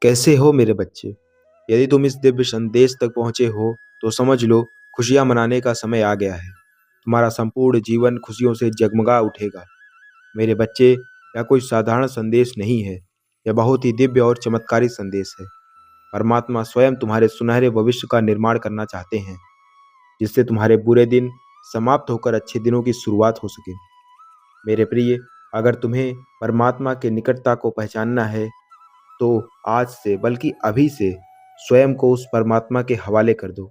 कैसे हो मेरे बच्चे? यदि तुम इस दिव्य संदेश तक पहुंचे हो तो समझ लो खुशियां मनाने का समय आ गया है। तुम्हारा संपूर्ण जीवन खुशियों से जगमगा उठेगा। मेरे बच्चे, यह कोई साधारण संदेश नहीं है। यह बहुत ही दिव्य और चमत्कारी संदेश है। परमात्मा स्वयं तुम्हारे सुनहरे भविष्य का निर्माण करना चाहते हैं, जिससे तुम्हारे बुरे दिन समाप्त होकर अच्छे दिनों की शुरुआत हो सके। मेरे प्रिय, अगर तुम्हें परमात्मा के निकटता को पहचानना है तो आज से, बल्कि अभी से स्वयं को उस परमात्मा के हवाले कर दो।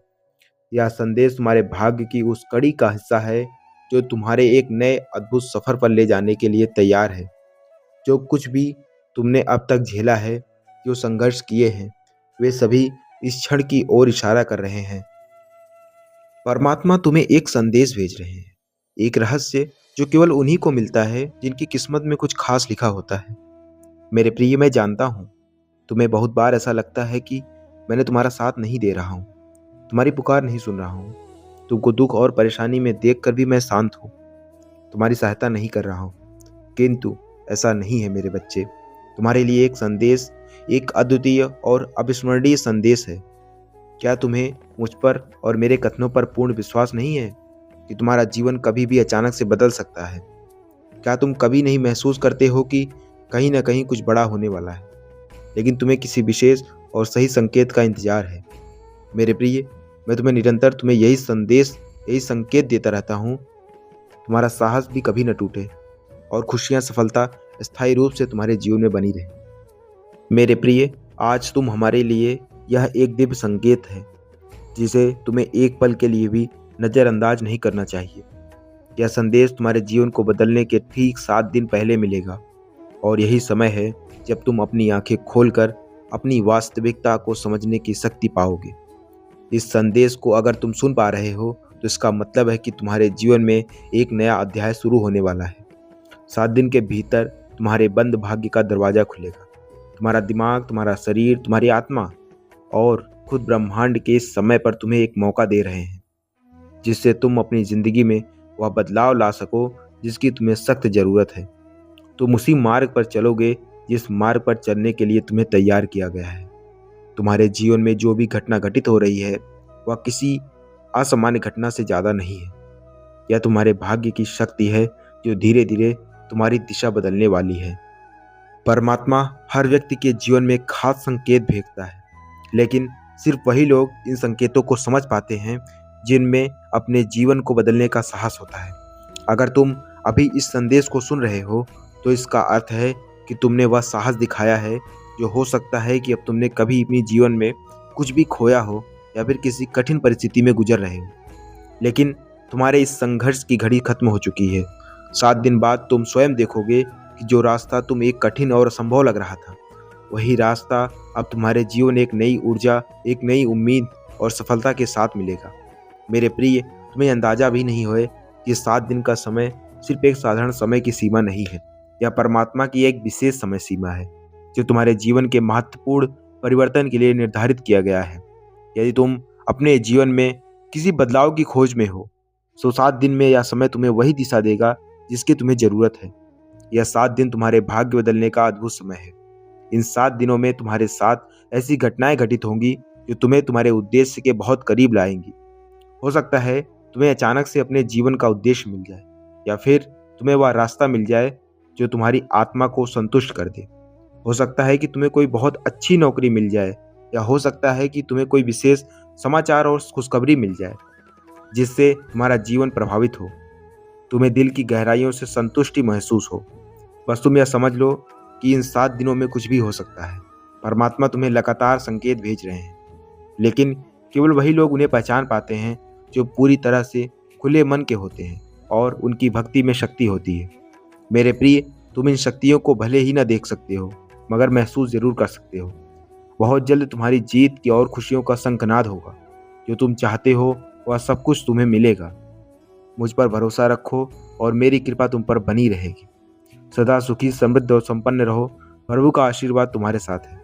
यह संदेश तुम्हारे भाग्य की उस कड़ी का हिस्सा है जो तुम्हारे एक नए अद्भुत सफर पर ले जाने के लिए तैयार है। जो कुछ भी तुमने अब तक झेला है, जो संघर्ष किए हैं, वे सभी इस क्षण की ओर इशारा कर रहे हैं। परमात्मा तुम्हें एक संदेश भेज रहे हैं, एक रहस्य जो केवल उन्हीं को मिलता है जिनकी किस्मत में कुछ खास लिखा होता है। मेरे प्रिय, मैं जानता हूँ तुम्हें बहुत बार ऐसा लगता है कि मैंने तुम्हारा साथ नहीं दे रहा हूँ, तुम्हारी पुकार नहीं सुन रहा हूँ, तुमको दुख और परेशानी में देखकर भी मैं शांत हूँ, तुम्हारी सहायता नहीं कर रहा हूँ। किंतु ऐसा नहीं है मेरे बच्चे। तुम्हारे लिए एक संदेश, एक अद्वितीय और अविस्मरणीय संदेश है। क्या तुम्हें मुझ पर और मेरे कथनों पर पूर्ण विश्वास नहीं है कि तुम्हारा जीवन कभी भी अचानक से बदल सकता है? क्या तुम कभी नहीं महसूस करते हो कि कहीं ना कहीं कुछ बड़ा होने वाला है, लेकिन तुम्हें किसी विशेष और सही संकेत का इंतजार है? मेरे प्रिय, मैं तुम्हें निरंतर यही संदेश, यही संकेत देता रहता हूँ। तुम्हारा साहस भी कभी न टूटे और खुशियाँ, सफलता स्थायी रूप से तुम्हारे जीवन में बनी रहे। मेरे प्रिय, आज तुम हमारे लिए यह एक दिव्य संकेत है जिसे तुम्हें एक पल के लिए भी नज़रअंदाज नहीं करना चाहिए। यह संदेश तुम्हारे जीवन को बदलने के ठीक 7 दिन पहले मिलेगा, और यही समय है जब तुम अपनी आंखें खोलकर अपनी वास्तविकता को समझने की शक्ति पाओगे। इस संदेश को अगर तुम सुन पा रहे हो तो इसका मतलब है कि तुम्हारे जीवन में एक नया अध्याय शुरू होने वाला है। 7 दिन के भीतर तुम्हारे बंद भाग्य का दरवाजा खुलेगा। तुम्हारा दिमाग, तुम्हारा शरीर, तुम्हारी आत्मा और खुद ब्रह्मांड के इस समय पर तुम्हें एक मौका दे रहे हैं, जिससे तुम अपनी जिंदगी में वह बदलाव ला सको जिसकी तुम्हें सख्त जरूरत है। तुम उसी मार्ग पर चलोगे जिस मार्ग पर चलने के लिए तुम्हें तैयार किया गया है। तुम्हारे जीवन में जो भी घटना घटित हो रही है वह किसी असामान्य घटना से ज़्यादा नहीं है। यह तुम्हारे भाग्य की शक्ति है जो धीरे धीरे तुम्हारी दिशा बदलने वाली है। परमात्मा हर व्यक्ति के जीवन में खास संकेत भेजता है, लेकिन सिर्फ वही लोग इन संकेतों को समझ पाते हैं जिनमें अपने जीवन को बदलने का साहस होता है। अगर तुम अभी इस संदेश को सुन रहे हो तो इसका अर्थ है कि तुमने वह साहस दिखाया है जो हो सकता है कि अब तुमने कभी अपने जीवन में कुछ भी खोया हो या फिर किसी कठिन परिस्थिति में गुजर रहे हो। लेकिन तुम्हारे इस संघर्ष की घड़ी खत्म हो चुकी है। 7 दिन बाद तुम स्वयं देखोगे कि जो रास्ता तुम एक कठिन और असंभव लग रहा था, वही रास्ता अब तुम्हारे जीवन एक नई ऊर्जा, एक नई उम्मीद और सफलता के साथ मिलेगा। मेरे प्रिय, तुम्हें अंदाजा भी नहीं होए कि 7 दिन का समय सिर्फ एक साधारण समय की सीमा नहीं है। यह परमात्मा की एक विशेष समय सीमा है जो तुम्हारे जीवन के महत्वपूर्ण परिवर्तन के लिए निर्धारित किया गया है। यदि तुम अपने जीवन में किसी बदलाव की खोज में हो तो 7 दिन में यह समय तुम्हें वही दिशा देगा जिसकी तुम्हें जरूरत है। यह 7 दिन तुम्हारे भाग्य बदलने का अद्भुत समय है। इन 7 दिनों में तुम्हारे साथ ऐसी घटनाएं घटित होंगी जो तुम्हें तुम्हारे उद्देश्य के बहुत करीब लाएंगी। हो सकता है तुम्हें अचानक से अपने जीवन का उद्देश्य मिल जाए, या फिर तुम्हें वह रास्ता मिल जाए जो तुम्हारी आत्मा को संतुष्ट कर दे। हो सकता है कि तुम्हें कोई बहुत अच्छी नौकरी मिल जाए, या हो सकता है कि तुम्हें कोई विशेष समाचार और खुशखबरी मिल जाए जिससे तुम्हारा जीवन प्रभावित हो, तुम्हें दिल की गहराइयों से संतुष्टि महसूस हो। बस तुम यह समझ लो कि इन 7 दिनों में कुछ भी हो सकता है। परमात्मा तुम्हें लगातार संकेत भेज रहे हैं, लेकिन केवल वही लोग उन्हें पहचान पाते हैं जो पूरी तरह से खुले मन के होते हैं और उनकी भक्ति में शक्ति होती है। मेरे प्रिय, तुम इन शक्तियों को भले ही ना देख सकते हो, मगर महसूस जरूर कर सकते हो। बहुत जल्द तुम्हारी जीत की और खुशियों का शंखनाद होगा। जो तुम चाहते हो वह सब कुछ तुम्हें मिलेगा। मुझ पर भरोसा रखो और मेरी कृपा तुम पर बनी रहेगी। सदा सुखी, समृद्ध और संपन्न रहो। प्रभु का आशीर्वाद तुम्हारे साथ है।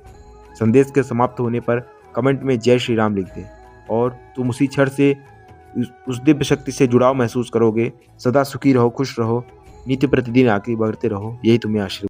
संदेश के समाप्त होने पर कमेंट में जय श्री राम लिख दे और तुम उसी क्षण से उस दिव्य शक्ति से जुड़ाव महसूस करोगे। सदा सुखी रहो, खुश रहो, नित्य प्रतिदिन आगे बढ़ते रहो। यही तुम्हें आशीर्वाद।